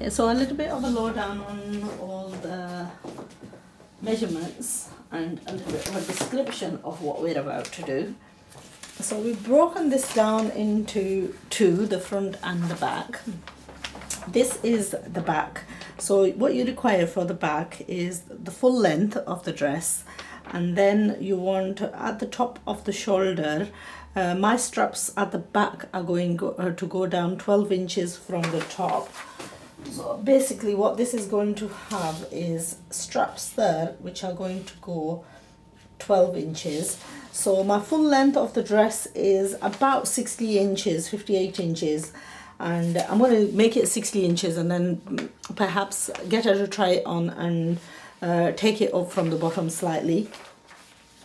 Okay, so a little bit of a lowdown on all the measurements and a little bit of a description of what we're about to do. So we've broken this down into two, the front and the back. This is the back. So what you require for the back is the full length of the dress, and then you want at the top of the shoulder, my straps at the back are going to go down 12 inches from the top. So basically what this is going to have is straps there which are going to go 12 inches. So my full length of the dress is about 60 inches, 58 inches. And I'm going to make it 60 inches and then perhaps get her to try it on and take it up from the bottom slightly.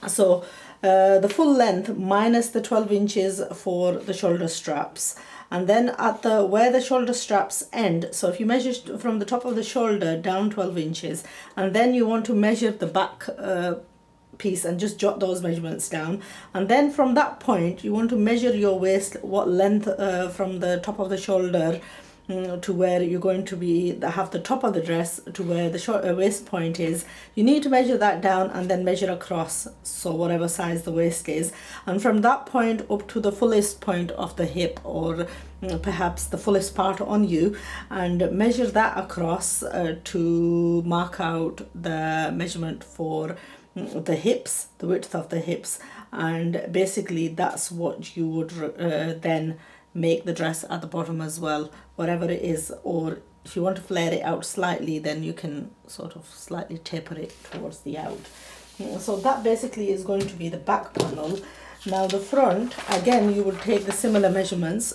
So the full length minus the 12 inches for the shoulder straps. And then at the where the shoulder straps end, so if you measure from the top of the shoulder down 12 inches, and then you want to measure the back piece and just jot those measurements down, and then from that point you want to measure your waist, what length from the top of the shoulder to where you're going to be have the top of the dress to where the waist point is. You need to measure that down and then measure across, so whatever size the waist is, and from that point up to the fullest point of the hip, or perhaps the fullest part on you, and measure that across to mark out the measurement for the hips, the width of the hips. And basically that's what you would then make the dress at the bottom as well, whatever it is. Or if you want to flare it out slightly, then you can sort of slightly taper it towards the out. So that basically is going to be the back panel. Now the front, again, you would take the similar measurements.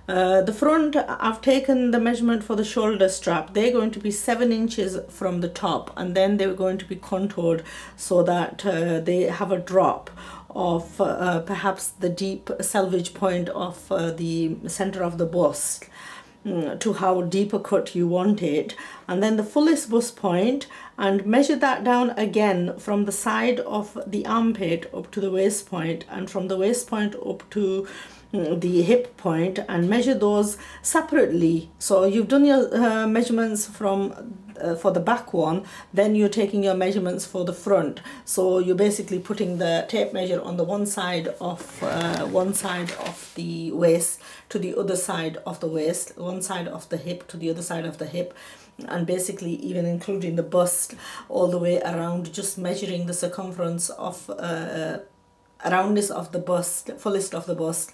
The front, I've taken the measurement for the shoulder strap. They're going to be 7 inches from the top, and then they're going to be contoured so that they have a drop of perhaps the deep selvage point of the center of the bust to how deep a cut you want it, and then the fullest bust point, and measure that down again from the side of the armpit up to the waist point, and from the waist point up to the hip point, and measure those separately. So you've done your measurements from for the back one, then you're taking your measurements for the front. So you're basically putting the tape measure on the one side of the waist to the other side of the waist, one side of the hip to the other side of the hip, and basically even including the bust all the way around, just measuring the circumference of roundness of the bust, fullest of the bust,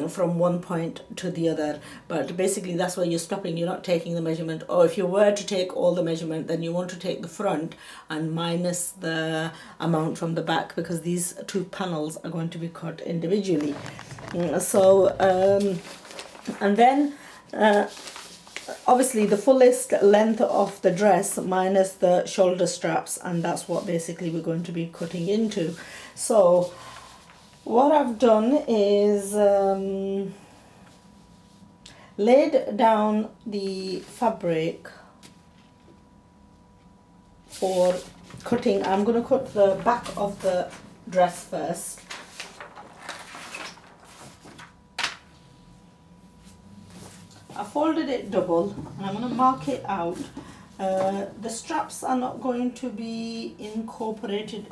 from one point to the other. But basically that's where you're stopping. You're not taking the measurement, or if you were to take all the measurement, then you want to take the front and minus the amount from the back, because these two panels are going to be cut individually. So and then obviously the fullest length of the dress minus the shoulder straps, and that's what basically we're going to be cutting into. So what I've done is laid down the fabric for cutting. I'm going to cut the back of the dress first. I folded it double and I'm going to mark it out. The straps are not going to be incorporated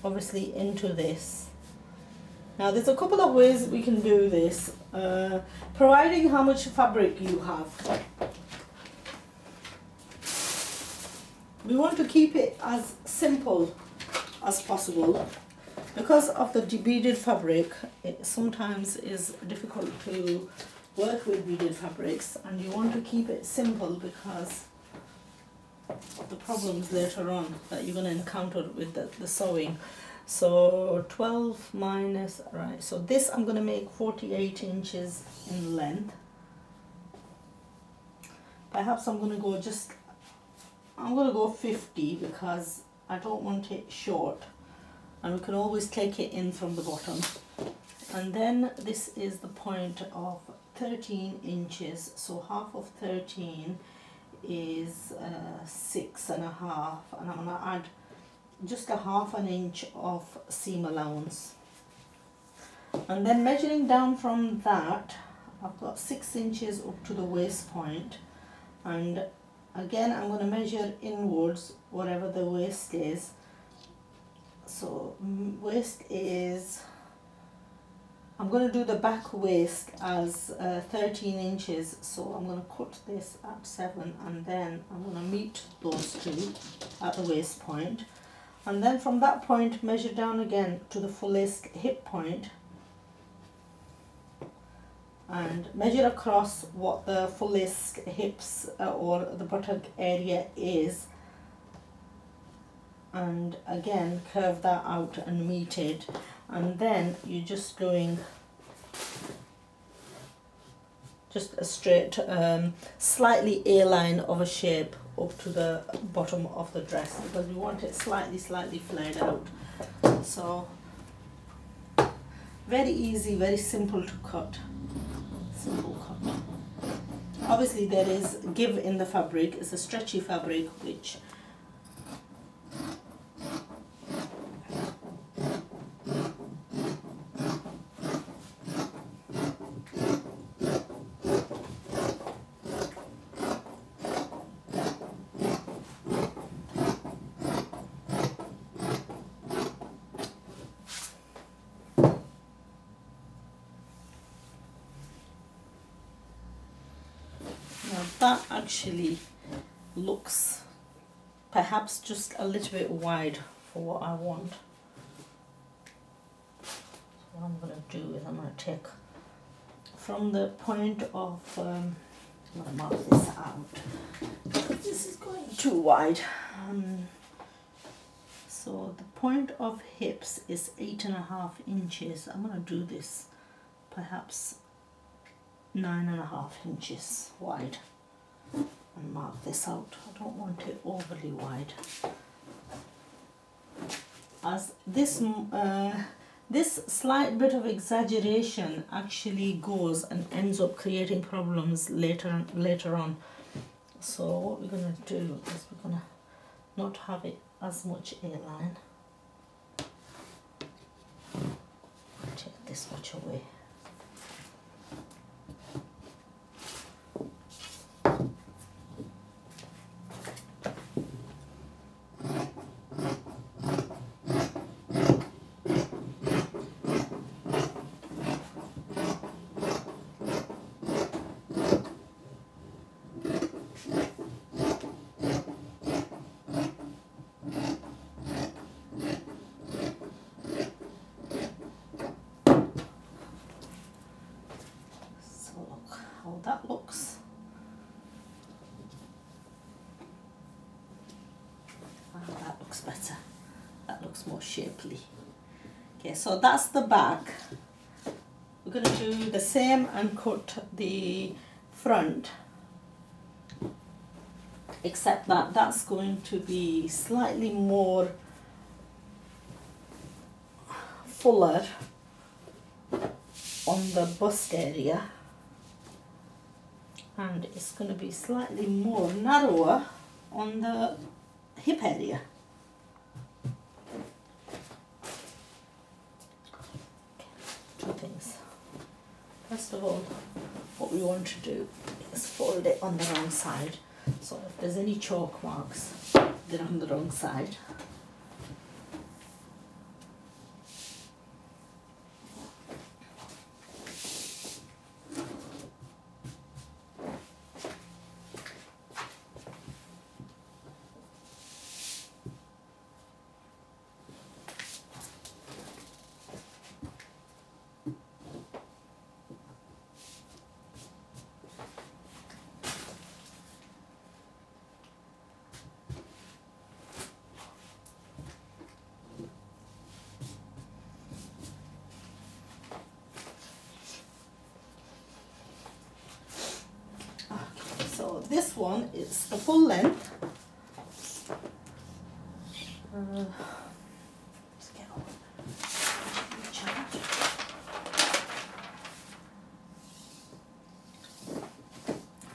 obviously into this. Now there's a couple of ways we can do this, providing how much fabric you have. We want to keep it as simple as possible. Because of the beaded fabric, it sometimes is difficult to work with beaded fabrics, and you want to keep it simple because of the problems later on that you're going to encounter with the sewing. So 12 minus, right, so this I'm going to make 48 inches in length. Perhaps I'm going to go 50 because I don't want it short, and we can always take it in from the bottom. And then this is the point of 13 inches, so half of 13 is 6.5, and I'm going to add just a half an inch of seam allowance. And then measuring down from that, I've got 6 inches up to the waist point, and again I'm going to measure inwards wherever the waist is. So waist is, I'm going to do the back waist as 13 inches, so I'm going to cut this at 7, and then I'm going to meet those two at the waist point, and then from that point measure down again to the fullest hip point and measure across what the fullest hips or the buttock area is, and again curve that out and meet it, and then you're just doing just a straight slightly A-line of a shape up to the bottom of the dress, because we want it slightly flared out. So very easy, very simple to cut. Simple cut. Obviously there is give in the fabric. It's a stretchy fabric which that actually looks perhaps just a little bit wide for what I want. So what I'm going to do is I'm going to take from the point of, I'm going to mark this out because this is going too wide. So the point of hips is 8.5 inches. I'm going to do this perhaps 9.5 inches wide and mark this out. I don't want it overly wide, as this this slight bit of exaggeration actually goes and ends up creating problems later on. So what we're going to do is we're going to not have it as much A-line. Take this much away. How that looks. That looks better. That looks more shapely. Okay, so that's the back. We're going to do the same and cut the front, except that that's going to be slightly more fuller on the bust area, and it's going to be slightly more narrower on the hip area. Two things. First of all, what we want to do is fold it on the wrong side, so if there's any chalk marks, they're on the wrong side. So this one is the full length. Let's get on.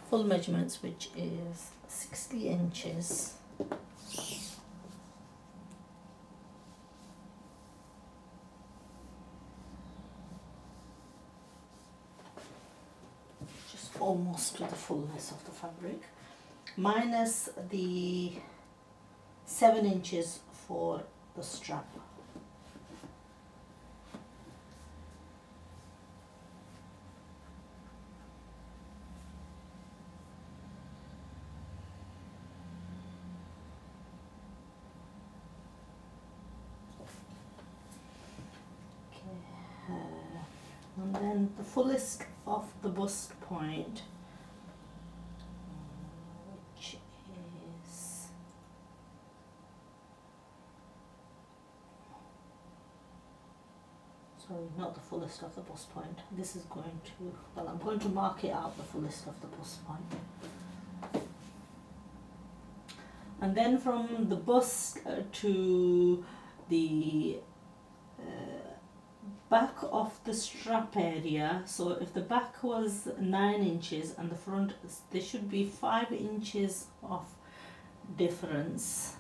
Full measurements, which is 60 inches. almost to the fullness of the fabric, minus the 7 inches for the strap. And then the fullest of the bust point, which is sorry, not the fullest of the bust point. This is going to, well, I'm going to mark it out the fullest of the bust point. And then from the bust to the back of the strap area, so if the back was 9 inches and the front, there should be 5 inches of difference,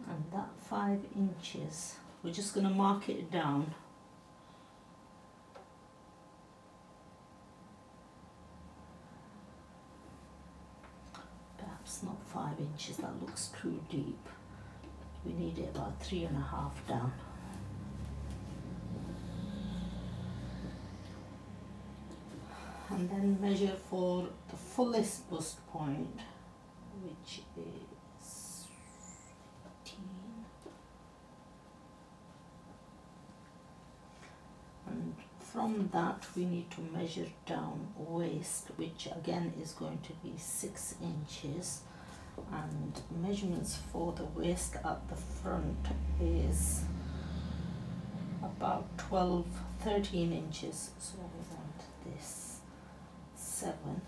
and that 5 inches, we're just going to mark it down. Perhaps not 5 inches, that looks too deep. We need it about 3.5 down. And then measure for the fullest bust point, which is 18. And from that we need to measure down waist, which again is going to be 6 inches. And measurements for the waist at the front is about 13 inches. So we want this 7.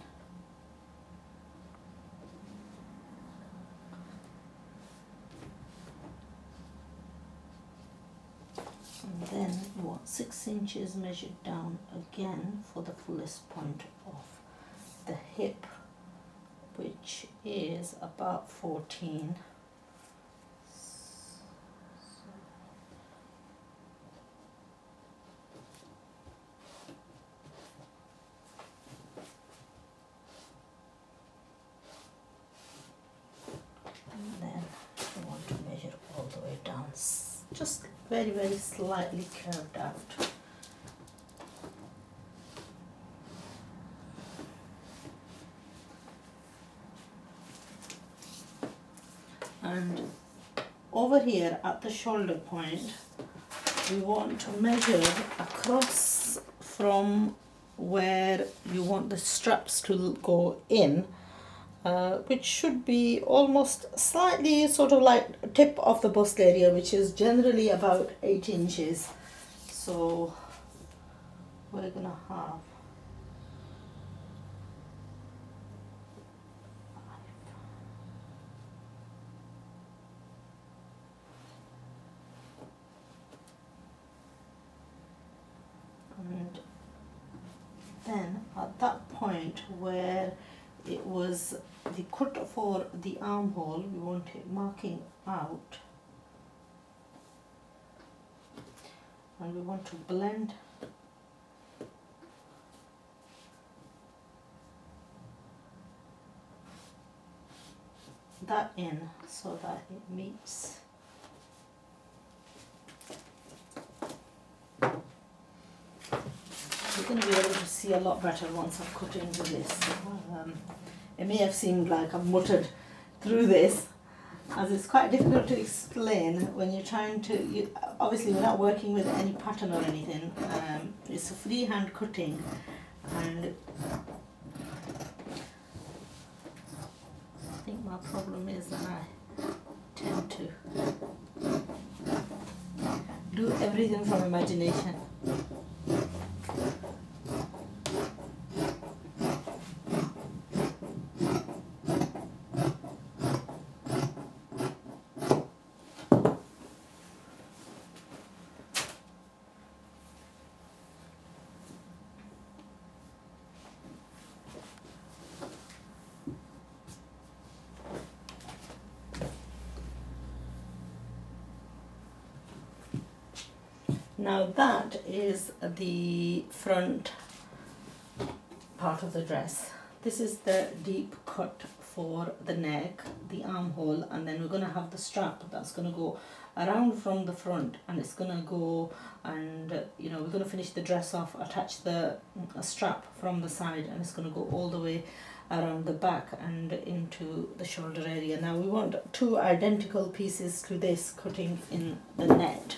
And then we want 6 inches measured down again for the fullest point of the hip, which is about 14. And then we want to measure all the way down, just very, very slightly curved out. And over here at the shoulder point, we want to measure across from where you want the straps to go in, which should be almost slightly sort of like tip of the bust area, which is generally about 8 inches. So we're gonna have and then at that point where it was the cut for the armhole, we want it marking out, and we want to blend that in so that it meets you're going to be able to see a lot better once I've cut into this. It may have seemed like I've muttered through this, as it's quite difficult to explain when you're trying to, obviously we're not working with any pattern or anything, it's a freehand cutting, and I think my problem is that I tend to do everything from imagination. Now that is the front part of the dress. This is the deep cut for the neck, the armhole, and then we're going to have the strap that's going to go around from the front, and it's going to go and we're going to finish the dress off, attach the strap from the side, and it's going to go all the way around the back and into the shoulder area. Now we want two identical pieces to this cutting in the net.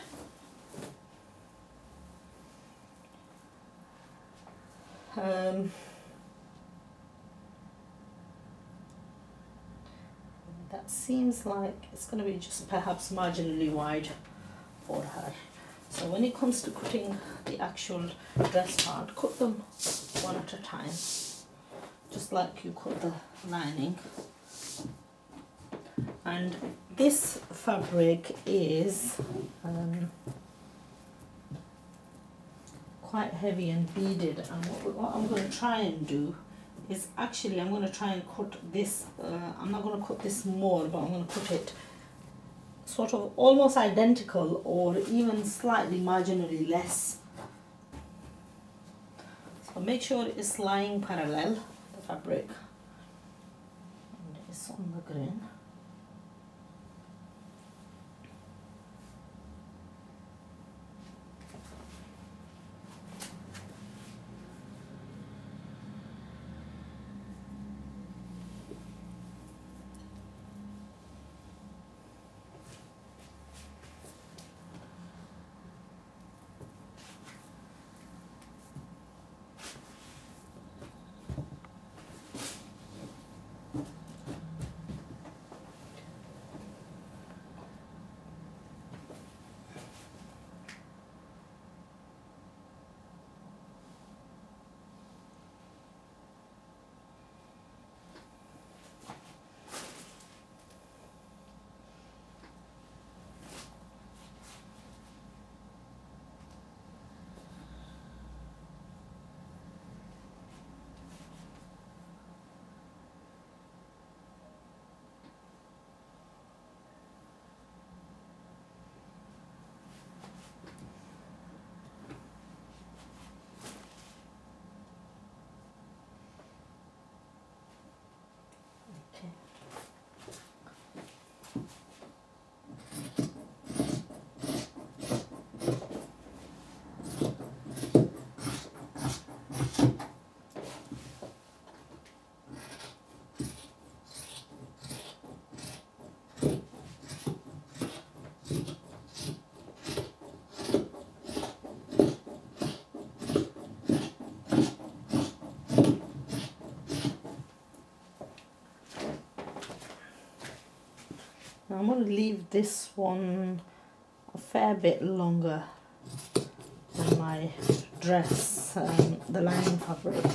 That seems like it's going to be just perhaps marginally wide for her. So when it comes to cutting the actual dress part, cut them one at a time, just like you cut the lining. And this fabric is quite heavy and beaded, and what I'm going to try and do is actually I'm going to try and cut this, I'm not going to cut this more, but I'm going to cut it sort of almost identical or even slightly marginally less. So make sure it's lying parallel, the fabric, and it's on the grain. I'm going to leave this one a fair bit longer than my dress, the lining fabric.